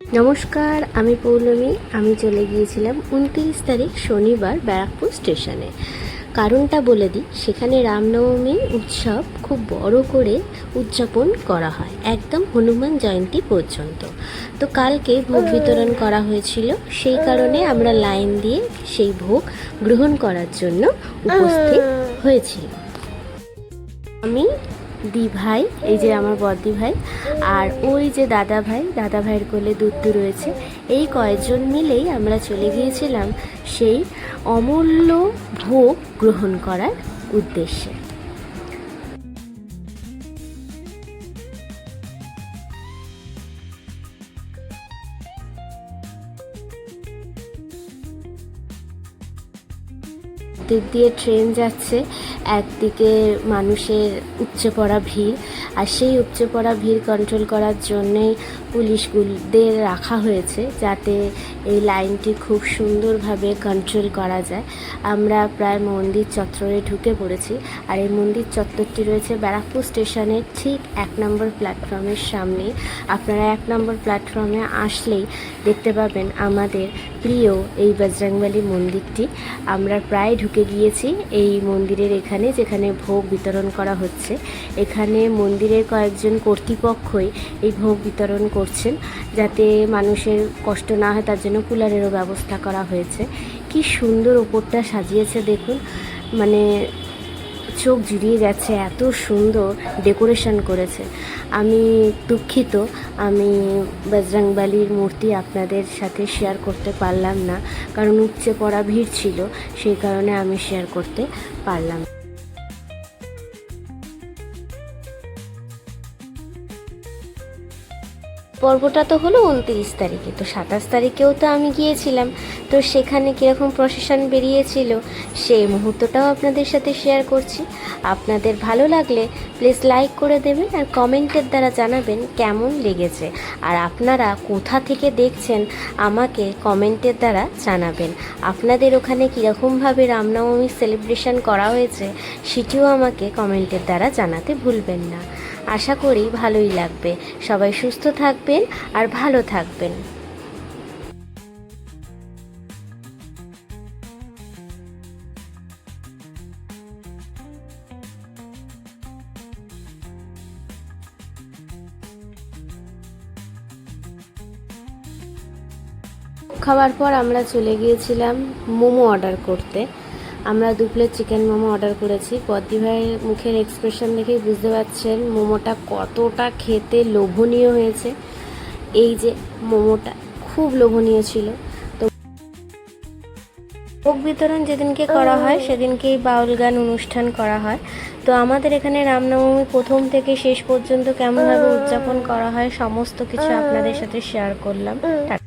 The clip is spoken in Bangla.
নমস্কার, আমি পৌলমী। আমি চলে গিয়েছিলাম 29 তারিখ শনিবার ব্যারাকপুর স্টেশনে। কারণটা বলে দিই, সেখানে রামনবমী উৎসব খুব বড় করে উদযাপন করা হয়, একদম হনুমান জয়ন্তী পর্যন্ত। তো কালকে ভোগ বিতরণ করা হয়েছিল, সেই কারণে আমরা লাইন দিয়ে সেই ভোগ গ্রহণ করার জন্য উপস্থিত হয়েছি। আমি দি ভাই, এই যে আমার বড়দি ভাই, আর ওই যে দাদা ভাইয়ের কোলে দুধ রয়েছে, এই কয়েকজন মিলেই আমরা চলে গিয়েছিলাম সেই অমূল্য ভোগ গ্রহণ করার উদ্দেশ্যে। দিক দিয়ে ট্রেন যাচ্ছে, একদিকে মানুষের উপচে পড়া ভিড়, আর সেই উপচে পড়া ভিড় কন্ট্রোল করার জন্যেই পুলিশদের রাখা হয়েছে, যাতে এই লাইনটি খুব সুন্দরভাবে কন্ট্রোল করা যায়। আমরা প্রায় মন্দির চত্বরে ঢুকে পড়েছি, আর এই মন্দির চত্বরটি রয়েছে ব্যারাকপুর স্টেশনের ঠিক 1 নম্বর প্ল্যাটফর্মের সামনে। আপনারা 1 নম্বর প্ল্যাটফর্মে আসলেই দেখতে পাবেন আমাদের প্রিয় এই বজরংবলী মন্দিরটি। আমরা প্রায় ঢুকে গিয়েছি এই মন্দিরের এখানে, যেখানে ভোগ বিতরণ করা হচ্ছে। এখানে মন্দিরের কয়েকজন কর্তৃপক্ষই এই ভোগ বিতরণ করছেন, যাতে মানুষের কষ্ট না হয় তার জন্য কুলারেরও ব্যবস্থা করা হয়েছে। কি সুন্দর ওপরটা সাজিয়েছে দেখুন, মানে চোখ জুড়িয়ে যাচ্ছে, এত সুন্দর ডেকোরেশন করেছে। আমি দুঃখিত, আমি বজরংবলীর মূর্তি আপনাদের সাথে শেয়ার করতে পারলাম না, কারণ উপচে পড়া ভিড় ছিল, সেই কারণে আমি শেয়ার করতে পারলাম। পর্বটা তো হলো 29 তারিখে, তো 27 তারিখেও তো আমি গিয়েছিলাম। তো সেখানে কীরকম প্রসেশন বেরিয়েছিল সেই মুহূর্তটাও আপনাদের সাথে শেয়ার করছি। আপনাদের ভালো লাগলে প্লিজ লাইক করে দেবেন, আর কমেন্টের দ্বারা জানাবেন কেমন লেগেছে। আর আপনারা কোথা থেকে দেখছেন আমাকে কমেন্টের দ্বারা জানাবেন। আপনাদের ওখানে কীরকমভাবে রামনবমী সেলিব্রেশন করা হয়েছে সেটিও আমাকে কমেন্টের দ্বারা জানাতে ভুলবেন না। আশা করি ভালোই লাগবে। সবাই সুস্থ থাকবেন আর ভালো থাকবেন। খাওয়ার পর আমরা চলে গিয়েছিলাম মোমো অর্ডার করতে। আমরা 2 প্লেট চিকেন মোমো অর্ডার করেছি। বদ্দি ভাইয়ের মুখের এক্সপ্রেশন দেখেই বুঝতে পারছেন মোমোটা কতটা খেতে লোভনীয় হয়েছে। এই যে মোমোটা খুব লোভনীয় ছিল। তো ভোগ বিতরণ যেদিনকে করা হয় সেদিনকেই বাউল গান অনুষ্ঠান করা হয়। তো আমাদের এখানে রামনবমী প্রথম থেকে শেষ পর্যন্ত কেমনভাবে উদযাপন করা হয় সমস্ত কিছু আপনাদের সাথে শেয়ার করলাম। টাটা।